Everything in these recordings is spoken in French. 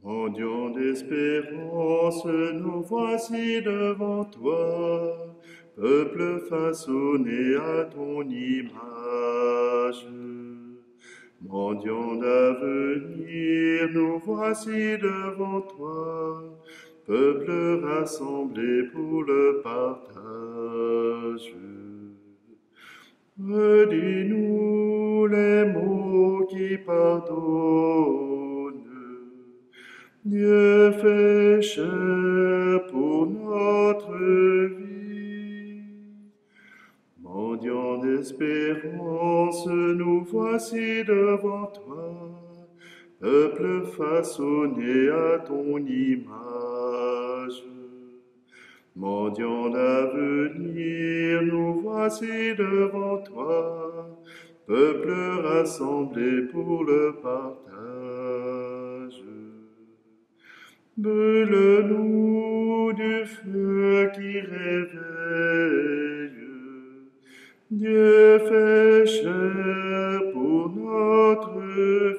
Mendiants d'espérance, nous voici devant toi, peuple façonné à ton image. Mendiants d'avenir, nous voici devant toi, peuple rassemblé pour le partage. Redis-nous les mots qui pardonnent. Dieu fait chair pour notre vie. Mendiants d'espérance, nous voici devant toi, peuple façonné à ton image. Mendiants d'avenir, nous voici devant toi, peuple rassemblé pour le partage. Brûle-nous du feu qui réveille. Dieu fait chair pour notre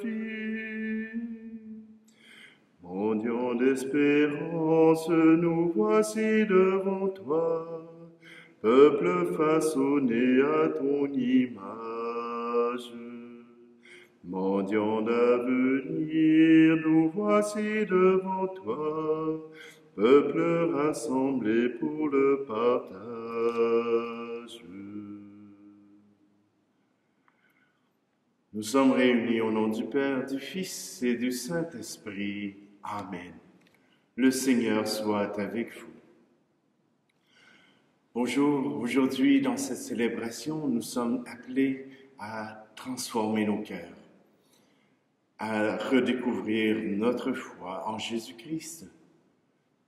vie. Mendiants d'espérance, nous voici devant toi, peuple façonné à ton image. Mendiants d'avenir, nous voici devant toi, peuple rassemblé pour le partage. Nous sommes réunis au nom du Père, du Fils et du Saint-Esprit. Amen. Le Seigneur soit avec vous. Bonjour, aujourd'hui dans cette célébration, nous sommes appelés à transformer nos cœurs, à redécouvrir notre foi en Jésus-Christ.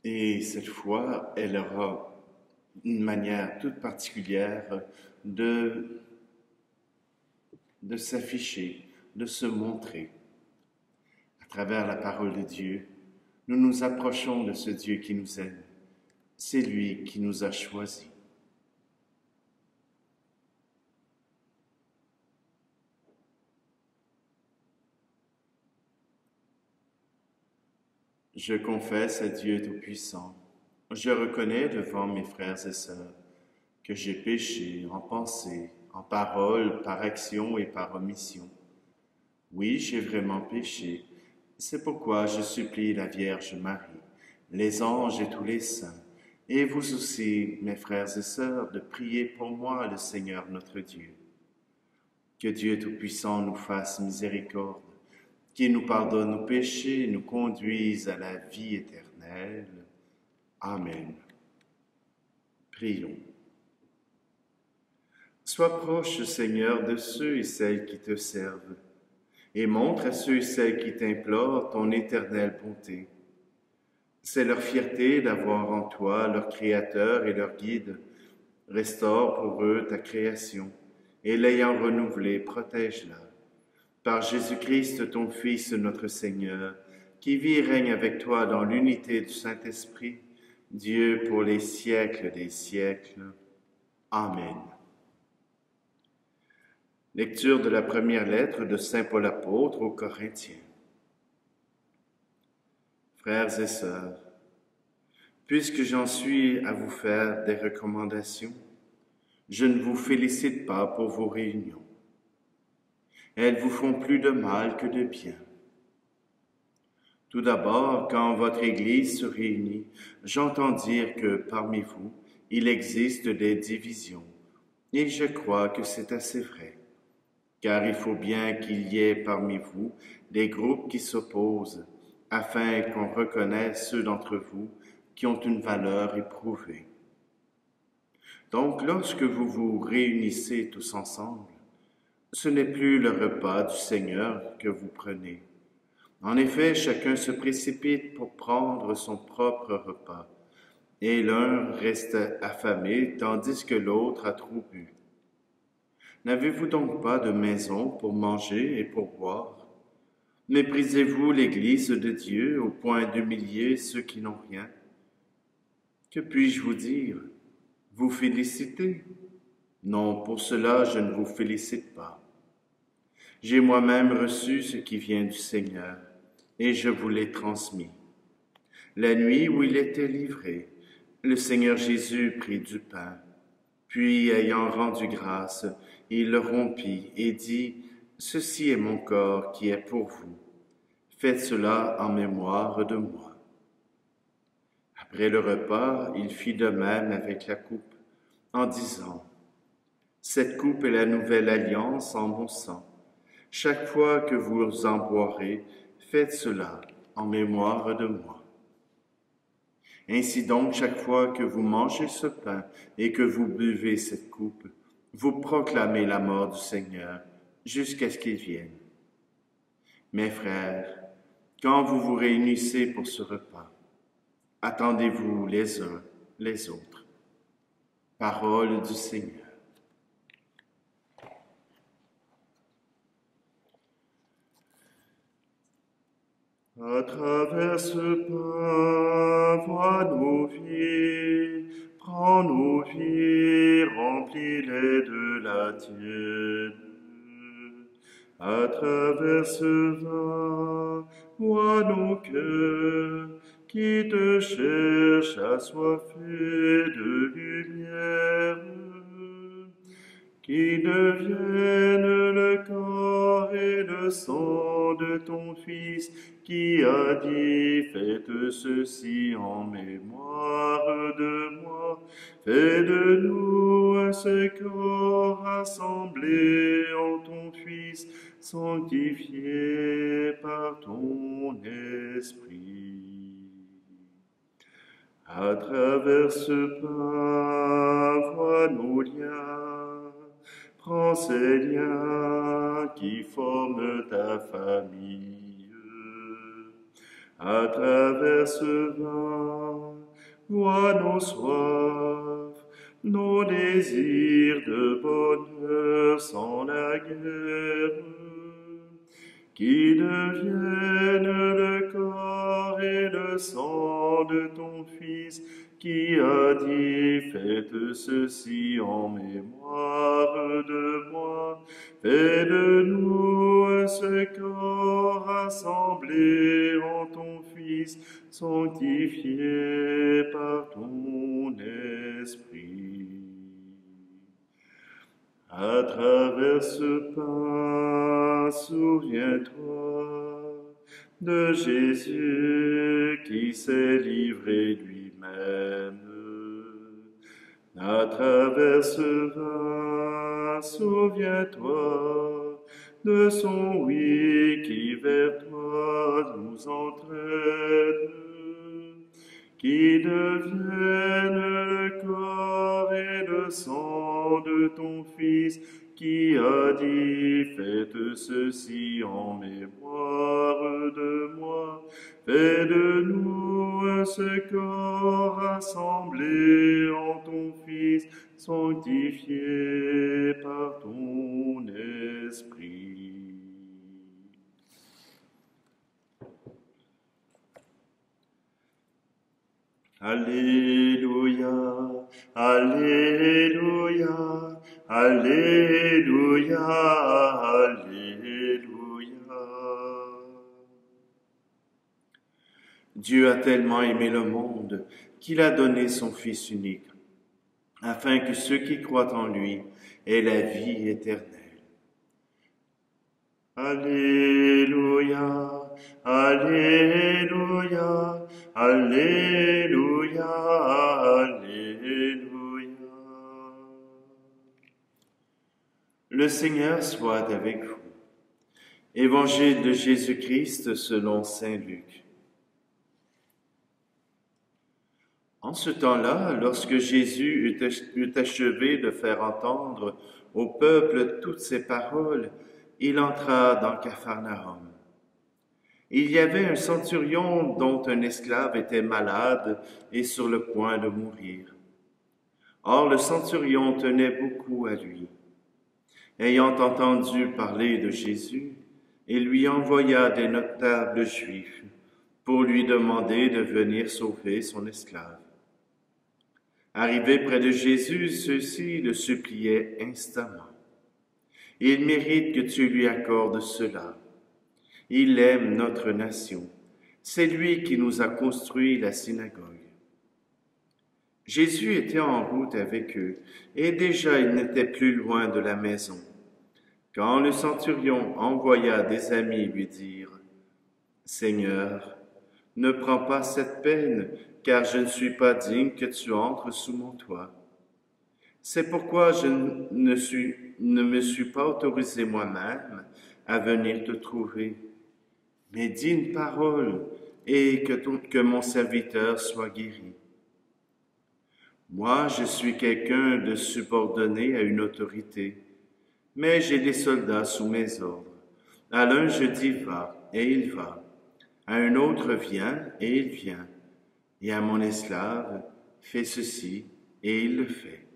Et cette foi, elle aura une manière toute particulière de s'afficher, de se montrer. À travers la parole de Dieu, nous nous approchons de ce Dieu qui nous aime. C'est lui qui nous a choisis. Je confesse à Dieu Tout-Puissant, je reconnais devant mes frères et sœurs que j'ai péché en pensée, en parole, par action et par omission. Oui, j'ai vraiment péché. C'est pourquoi je supplie la Vierge Marie, les anges et tous les saints, et vous aussi, mes frères et sœurs, de prier pour moi le Seigneur notre Dieu. Que Dieu Tout-Puissant nous fasse miséricorde, qu'il nous pardonne nos péchés et nous conduise à la vie éternelle. Amen. Prions. Sois proche, Seigneur, de ceux et celles qui te servent, et montre à ceux et celles qui t'implorent ton éternelle bonté. C'est leur fierté d'avoir en toi leur Créateur et leur Guide. Restaure pour eux ta création, et l'ayant renouvelée, protège-la. Par Jésus-Christ, ton Fils, notre Seigneur, qui vit et règne avec toi dans l'unité du Saint-Esprit, Dieu pour les siècles des siècles. Amen. Lecture de la première lettre de Saint Paul apôtre aux Corinthiens. Frères et sœurs, puisque j'en suis à vous faire des recommandations, je ne vous félicite pas pour vos réunions. Elles vous font plus de mal que de bien. Tout d'abord, quand votre Église se réunit, j'entends dire que parmi vous, il existe des divisions, et je crois que c'est assez vrai, car il faut bien qu'il y ait parmi vous des groupes qui s'opposent, afin qu'on reconnaisse ceux d'entre vous qui ont une valeur éprouvée. Donc, lorsque vous vous réunissez tous ensemble, ce n'est plus le repas du Seigneur que vous prenez. En effet, chacun se précipite pour prendre son propre repas, et l'un reste affamé tandis que l'autre a trop bu. N'avez-vous donc pas de maison pour manger et pour boire? Méprisez-vous l'Église de Dieu au point d'humilier ceux qui n'ont rien? Que puis-je vous dire? Vous féliciter? Non, pour cela je ne vous félicite pas. J'ai moi-même reçu ce qui vient du Seigneur, et je vous l'ai transmis. La nuit où il était livré, le Seigneur Jésus prit du pain, puis ayant rendu grâce, il le rompit et dit, « Ceci est mon corps qui est pour vous. Faites cela en mémoire de moi. » Après le repas, il fit de même avec la coupe, en disant, « Cette coupe est la nouvelle alliance en mon sang. Chaque fois que vous en boirez, faites cela en mémoire de moi. » Ainsi donc, chaque fois que vous mangez ce pain et que vous buvez cette coupe, vous proclamez la mort du Seigneur jusqu'à ce qu'il vienne. Mes frères, quand vous vous réunissez pour ce repas, attendez-vous les uns les autres. Parole du Seigneur. À travers ce pain, vois nos vies, prends nos vies, remplis-les de la tienne. À travers ce vin, vois nos cœurs, qui te cherchent assoiffés de lumière, qui deviennent le corps et le sang de ton Fils, qui a dit, faites ceci en mémoire de moi. Fais de nous ce corps rassemblé en ton Fils, sanctifié par ton Esprit. À travers ce pain, vois nos liens, prends ces liens qui forment ta famille. À travers ce vin, vois nos soifs, nos désirs de bonheur sans la guerre, qui deviennent le corps et le sang de ton Fils, qui a dit, faites ceci en mémoire de moi. Fais de nous ce corps rassemblé en ton Fils, sanctifié par ton Esprit. À travers ce pain, souviens-toi de Jésus qui s'est livré lui-même. À travers ce vin, souviens-toi de son oui qui vers toi nous entraîne, qui devienne le corps et le sang de ton Fils, qui a dit, faites ceci en mémoire de moi. Fais de nous ce corps rassemblé en ton Fils, sanctifié par ton Esprit. Alléluia, Alléluia, Alléluia, Alléluia. Dieu a tellement aimé le monde qu'il a donné son Fils unique, afin que ceux qui croient en lui aient la vie éternelle. Alléluia, Alléluia, Alléluia, Alléluia. Le Seigneur soit avec vous. Évangile de Jésus-Christ selon saint Luc. En ce temps-là, lorsque Jésus eut achevé de faire entendre au peuple toutes ces paroles, il entra dans Capharnaüm. Il y avait un centurion dont un esclave était malade et sur le point de mourir. Or le centurion tenait beaucoup à lui. Ayant entendu parler de Jésus, il lui envoya des notables juifs pour lui demander de venir sauver son esclave. Arrivé près de Jésus, ceux-ci le suppliaient instamment. Il mérite que tu lui accordes cela. Il aime notre nation C'est lui qui nous a construit la synagogue. Jésus était en route avec eux, et déjà il n'était plus loin de la maison, quand le centurion envoya des amis lui dire, « Seigneur, ne prends pas cette peine, car je ne suis pas digne que tu entres sous mon toit. C'est pourquoi je ne me suis pas autorisé moi-même à venir te trouver. Mais dis une parole, et que mon serviteur soit guéri. Moi, je suis quelqu'un de subordonné à une autorité, mais j'ai des soldats sous mes ordres. À l'un je dis va, et il va. À un autre viens, et il vient. Et à mon esclave, fais ceci, et il le fait. »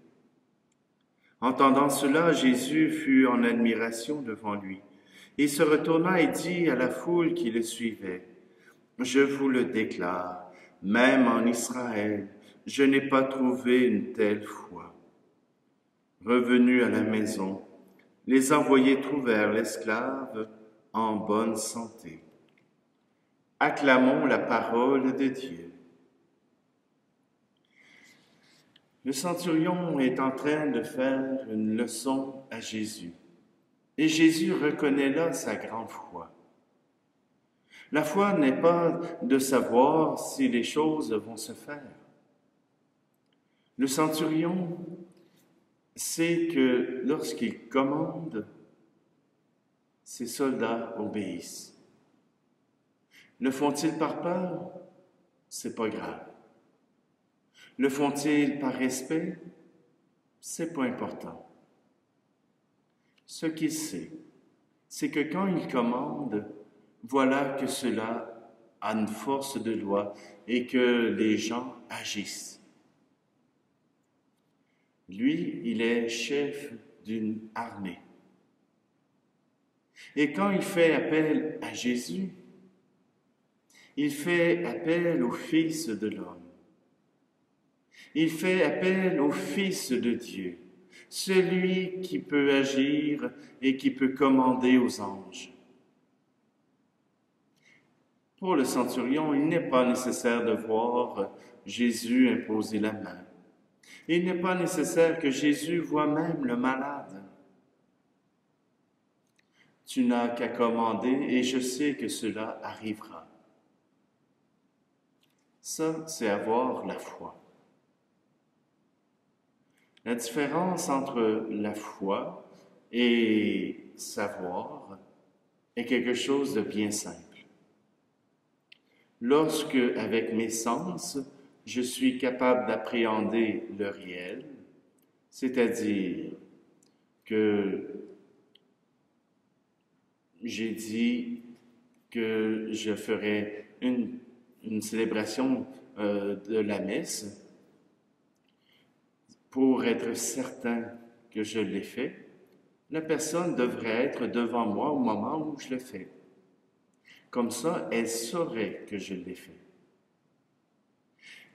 Entendant cela, Jésus fut en admiration devant lui. Il se retourna et dit à la foule qui le suivait, « Je vous le déclare, même en Israël, je n'ai pas trouvé une telle foi. » Revenus à la maison, les envoyés trouvèrent l'esclave en bonne santé. Acclamons la parole de Dieu. Le centurion est en train de faire une leçon à Jésus. Et Jésus reconnaît là sa grande foi. La foi n'est pas de savoir si les choses vont se faire. Le centurion sait que lorsqu'il commande, ses soldats obéissent. Le font-ils par peur? C'est pas grave. Le font-ils par respect? C'est pas important. Ce qu'il sait, c'est que quand il commande, voilà que cela a une force de loi et que les gens agissent. Lui, il est chef d'une armée. Et quand il fait appel à Jésus, il fait appel au Fils de l'homme. Il fait appel au Fils de Dieu, celui qui peut agir et qui peut commander aux anges. Pour le centurion, il n'est pas nécessaire de voir Jésus imposer la main. Il n'est pas nécessaire que Jésus voie même le malade. Tu n'as qu'à commander et je sais que cela arrivera. Ça, c'est avoir la foi. La différence entre la foi et savoir est quelque chose de bien simple. Lorsque, avec mes sens, je suis capable d'appréhender le réel, c'est-à-dire que j'ai dit que je ferais une célébration de la messe pour être certain que je l'ai fait, la personne devrait être devant moi au moment où je le fais. Comme ça, elle saurait que je l'ai fait.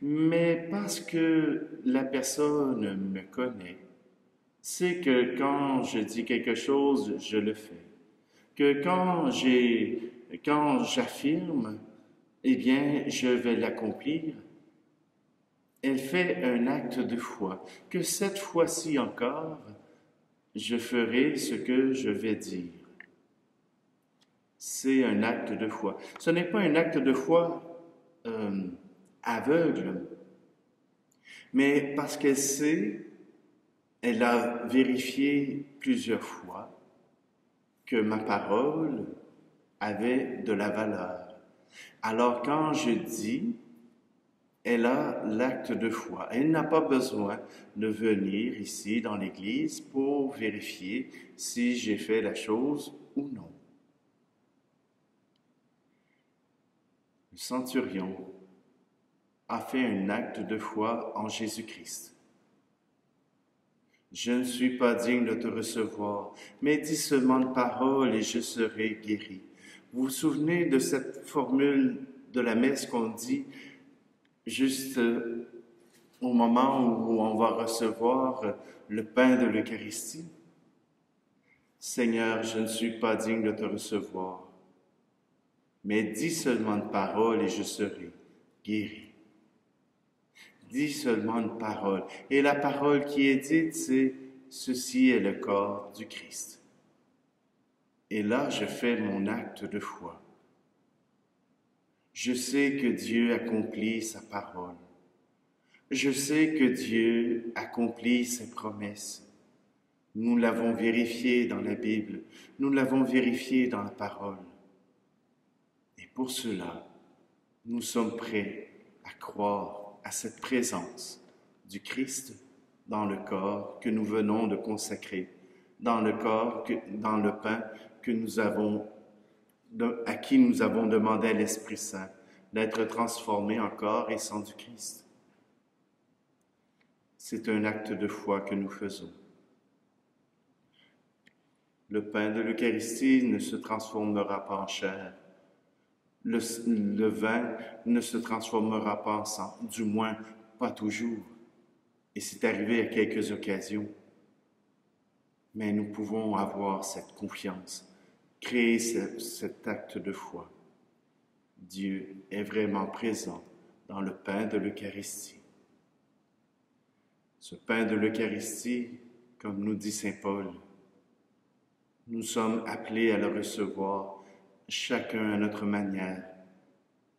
Mais parce que la personne me connaît, c'est que quand je dis quelque chose, je le fais. Que quand j'affirme, eh bien, je vais l'accomplir. Elle fait un acte de foi, que cette fois-ci encore, je ferai ce que je vais dire. C'est un acte de foi. Ce n'est pas un acte de foi aveugle, mais parce qu'elle sait, elle a vérifié plusieurs fois que ma parole avait de la valeur. Alors quand je dis, elle a l'acte de foi. Elle n'a pas besoin de venir ici dans l'Église pour vérifier si j'ai fait la chose ou non. Le centurion a fait un acte de foi en Jésus-Christ. Je ne suis pas digne de te recevoir, mais dis seulement une parole et je serai guéri. Vous vous souvenez de cette formule de la messe qu'on dit juste au moment où on va recevoir le pain de l'Eucharistie? Seigneur, je ne suis pas digne de te recevoir, mais dis seulement une parole et je serai guéri. Dis seulement une parole. Et la parole qui est dite, c'est « Ceci est le corps du Christ ». Et là, je fais mon acte de foi. Je sais que Dieu accomplit sa parole. Je sais que Dieu accomplit ses promesses. Nous l'avons vérifié dans la Bible. Nous l'avons vérifié dans la parole. Et pour cela, nous sommes prêts à croire à cette présence du Christ dans le corps que nous venons de consacrer, dans le pain que nous avons, à qui nous avons demandé à l'Esprit Saint d'être transformé en corps et sang du Christ. C'est un acte de foi que nous faisons. Le pain de l'Eucharistie ne se transformera pas en chair. Le vin ne se transformera pas en sang, du moins pas toujours. Et c'est arrivé à quelques occasions. Mais nous pouvons avoir cette confiance, créer cet acte de foi. Dieu est vraiment présent dans le pain de l'Eucharistie. Ce pain de l'Eucharistie, comme nous dit saint Paul, nous sommes appelés à le recevoir chacun à notre manière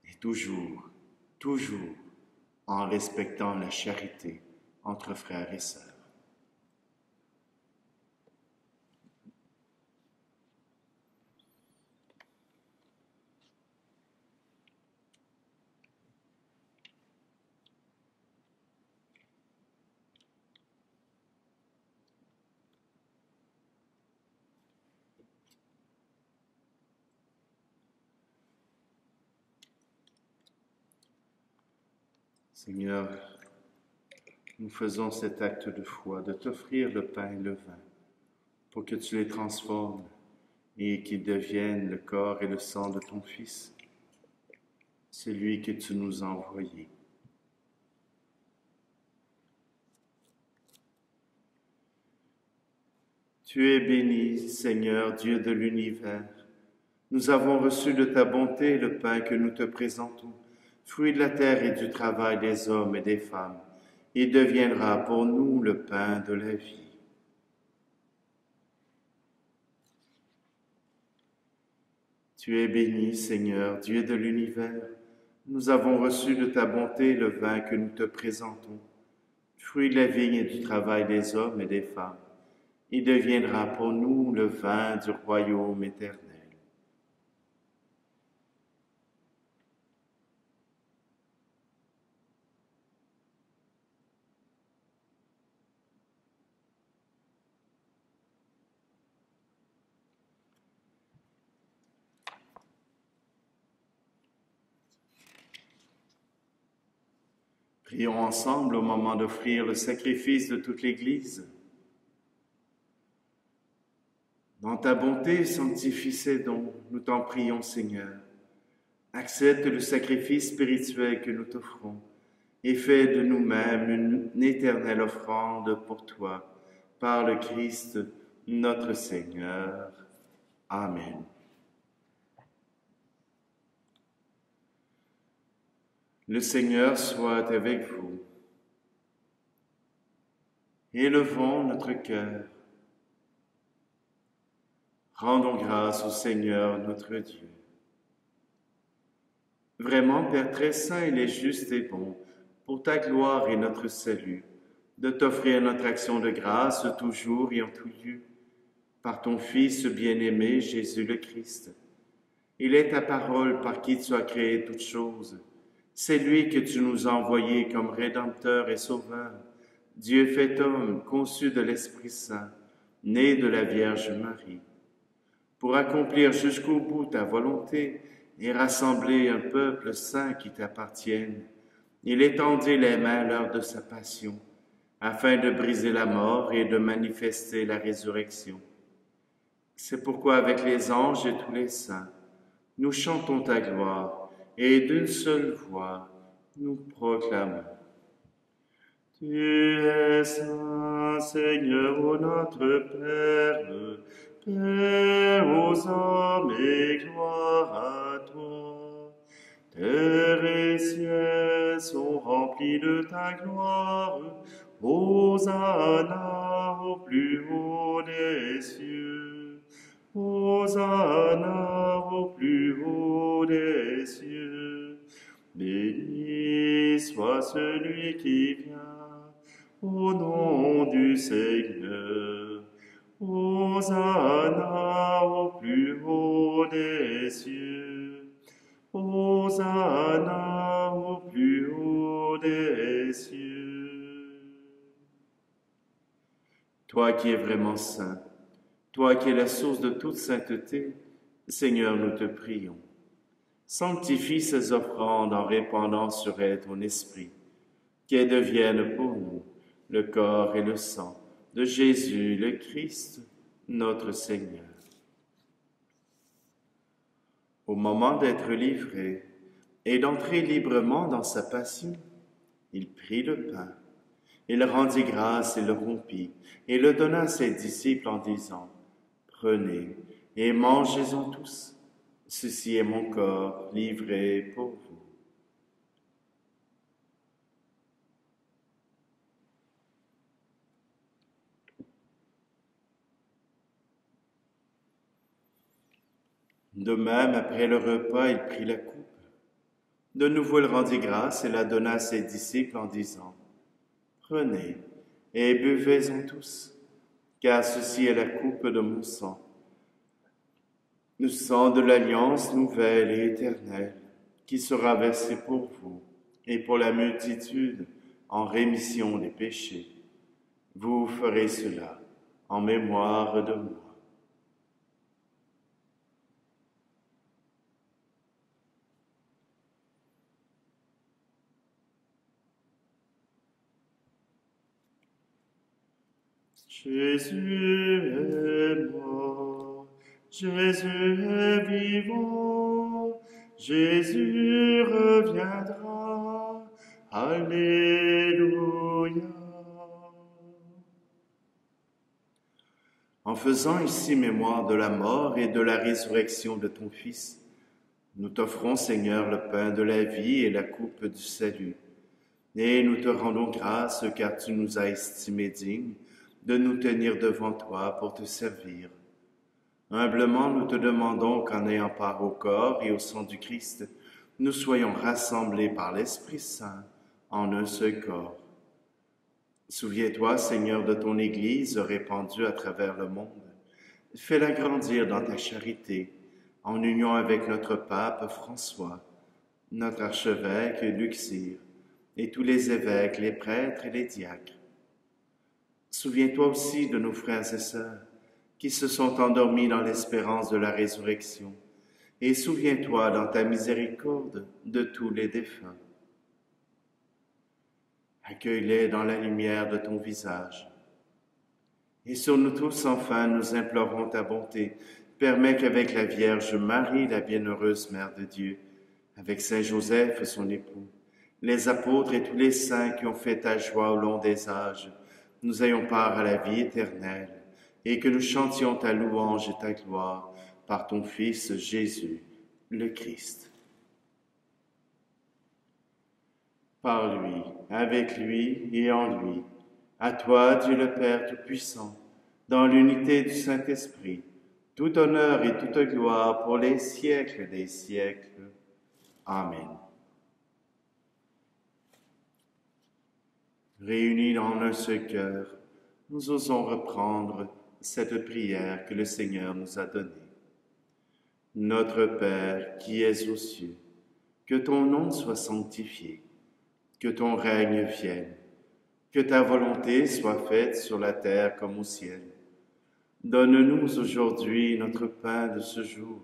et toujours en respectant la charité entre frères et sœurs. Seigneur, nous faisons cet acte de foi, de t'offrir le pain et le vin, pour que tu les transformes et qu'ils deviennent le corps et le sang de ton Fils, celui que tu nous as envoyé. Tu es béni, Seigneur, Dieu de l'univers. Nous avons reçu de ta bonté le pain que nous te présentons, fruit de la terre et du travail des hommes et des femmes. Il deviendra pour nous le pain de la vie. Tu es béni, Seigneur, Dieu de l'univers. Nous avons reçu de ta bonté le vin que nous te présentons, fruit de la vigne et du travail des hommes et des femmes. Il deviendra pour nous le vin du royaume éternel. Prions ensemble au moment d'offrir le sacrifice de toute l'Église. Dans ta bonté, sanctifie ces dons, nous t'en prions, Seigneur. Accepte le sacrifice spirituel que nous t'offrons et fais de nous-mêmes une éternelle offrande pour toi, par le Christ notre Seigneur. Amen. Le Seigneur soit avec vous. Élevons notre cœur. Rendons grâce au Seigneur notre Dieu. Vraiment, Père très saint, il est juste et bon, pour ta gloire et notre salut, de t'offrir notre action de grâce toujours et en tout lieu, par ton Fils bien-aimé, Jésus le Christ. Il est ta parole par qui tu as créé toutes choses. C'est lui que tu nous as envoyé comme Rédempteur et Sauveur, Dieu fait homme, conçu de l'Esprit Saint, né de la Vierge Marie, pour accomplir jusqu'au bout ta volonté et rassembler un peuple saint qui t'appartienne. Il étendit les mains lors de sa passion, afin de briser la mort et de manifester la résurrection. C'est pourquoi avec les anges et tous les saints, nous chantons ta gloire, et d'une seule voix, nous proclamons. Tu es saint, Seigneur, ô notre Père, Père aux hommes et gloire à toi. Terre et ciel sont remplis de ta gloire. Hosanna au plus haut des cieux. Hosanna au plus haut des cieux. Béni soit celui qui vient au nom du Seigneur. Hosanna au plus haut des cieux. Hosanna au plus haut des cieux. Toi qui es vraiment saint, toi qui es la source de toute sainteté, Seigneur, nous te prions. Sanctifie ces offrandes en répandant sur elles ton esprit, qu'elles deviennent pour nous le corps et le sang de Jésus le Christ, notre Seigneur. Au moment d'être livré et d'entrer librement dans sa passion, il prit le pain, il rendit grâce et le rompit, et le donna à ses disciples en disant, « Prenez et mangez-en tous, ceci est mon corps livré pour vous. » De même, après le repas, il prit la coupe. De nouveau, il rendit grâce et la donna à ses disciples en disant, « Prenez et buvez-en tous, car ceci est la coupe de mon sang, le sang de l'alliance nouvelle et éternelle, qui sera versé pour vous et pour la multitude en rémission des péchés. Vous ferez cela en mémoire de moi. » Jésus est mort, Jésus est vivant, Jésus reviendra, Alléluia. En faisant ici mémoire de la mort et de la résurrection de ton Fils, nous t'offrons, Seigneur, le pain de la vie et la coupe du salut, et nous te rendons grâce car tu nous as estimés dignes de nous tenir devant toi pour te servir. Humblement, nous te demandons qu'en ayant part au corps et au sang du Christ, nous soyons rassemblés par l'Esprit Saint en un seul corps. Souviens-toi, Seigneur, de ton Église répandue à travers le monde. Fais-la grandir dans ta charité, en union avec notre pape François, notre archevêque Luxire, et tous les évêques, les prêtres et les diacres. Souviens-toi aussi de nos frères et sœurs qui se sont endormis dans l'espérance de la résurrection, et souviens-toi dans ta miséricorde de tous les défunts. Accueille-les dans la lumière de ton visage. Et sur nous tous, enfin, nous implorons ta bonté. Permets qu'avec la Vierge Marie, la bienheureuse Mère de Dieu, avec Saint Joseph, son époux, les apôtres et tous les saints qui ont fait ta joie au long des âges, nous ayons part à la vie éternelle, et que nous chantions ta louange et ta gloire par ton Fils Jésus, le Christ. Par lui, avec lui et en lui, à toi, Dieu le Père Tout-Puissant, dans l'unité du Saint-Esprit, tout honneur et toute gloire pour les siècles des siècles. Amen. Réunis en un seul cœur, nous osons reprendre cette prière que le Seigneur nous a donnée. Notre Père qui es aux cieux, que ton nom soit sanctifié, que ton règne vienne, que ta volonté soit faite sur la terre comme au ciel. Donne-nous aujourd'hui notre pain de ce jour.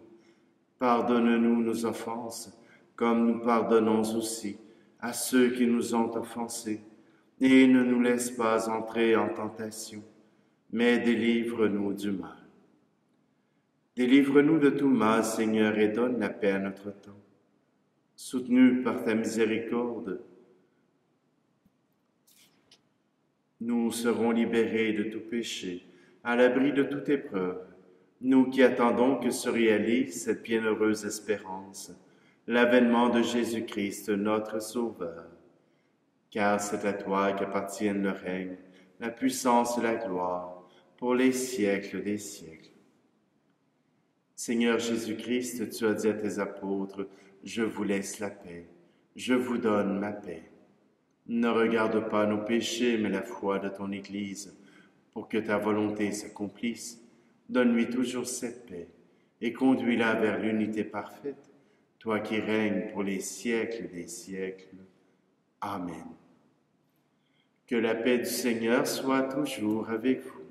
Pardonne-nous nos offenses, comme nous pardonnons aussi à ceux qui nous ont offensés. Et ne nous laisse pas entrer en tentation, mais délivre-nous du mal. Délivre-nous de tout mal, Seigneur, et donne la paix à notre temps. Soutenus par ta miséricorde, nous serons libérés de tout péché, à l'abri de toute épreuve, nous qui attendons que se réalise cette bienheureuse espérance l'avènement de Jésus-Christ, notre Sauveur. Car c'est à toi qu'appartiennent le règne, la puissance et la gloire, pour les siècles des siècles. Seigneur Jésus-Christ, tu as dit à tes apôtres, « Je vous laisse la paix, je vous donne ma paix. » Ne regarde pas nos péchés, mais la foi de ton Église, pour que ta volonté s'accomplisse. Donne-lui toujours cette paix, et conduis-la vers l'unité parfaite, toi qui règnes pour les siècles des siècles. Amen. Que la paix du Seigneur soit toujours avec vous.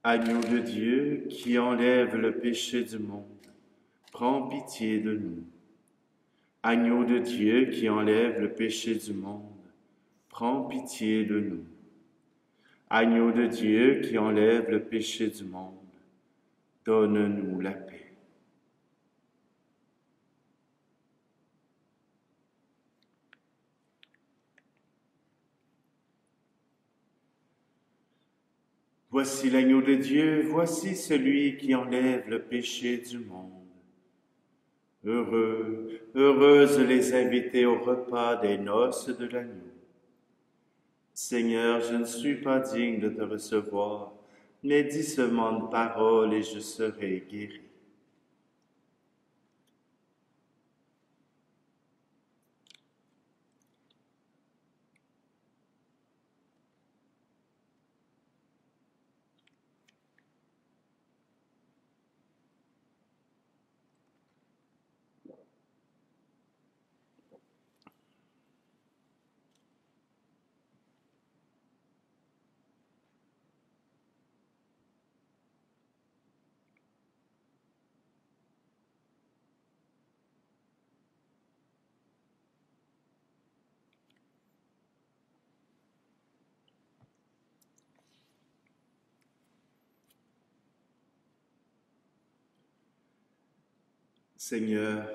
Agneau de Dieu qui enlève le péché du monde, prends pitié de nous. Agneau de Dieu qui enlève le péché du monde, prends pitié de nous. Agneau de Dieu qui enlève le péché du monde, donne-nous la paix. Voici l'agneau de Dieu, voici celui qui enlève le péché du monde. Heureux, heureuses les invités au repas des noces de l'agneau. Seigneur, je ne suis pas digne de te recevoir, mais dis seulement une parole et je serai guéri. Seigneur,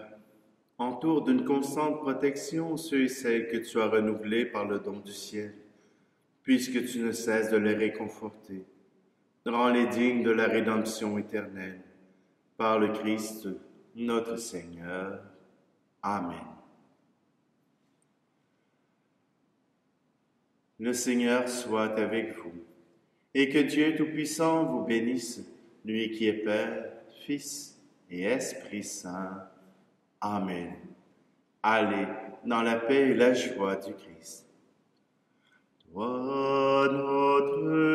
entoure d'une constante protection ceux et celles que tu as renouvelés par le don du ciel, puisque tu ne cesses de les réconforter. Rends-les dignes de la rédemption éternelle. Par le Christ, notre Seigneur. Amen. Le Seigneur soit avec vous, et que Dieu Tout-Puissant vous bénisse, lui qui est Père, Fils et Esprit Saint. Amen. Allez dans la paix et la joie du Christ. Toi, Notre-Dame,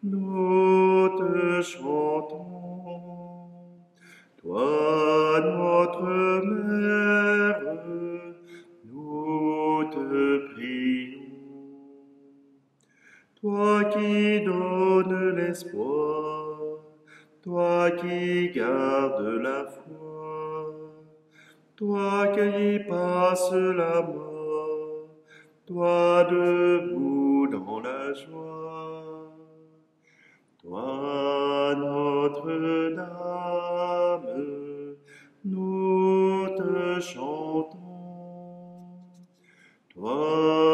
nous te chantons. Toi, notre Mère, nous te prions. Toi qui donnes l'espoir, toi qui gardes la foi, toi qui passes la mort, toi debout dans la joie. Toi, Notre-Dame, nous te chantons. Toi,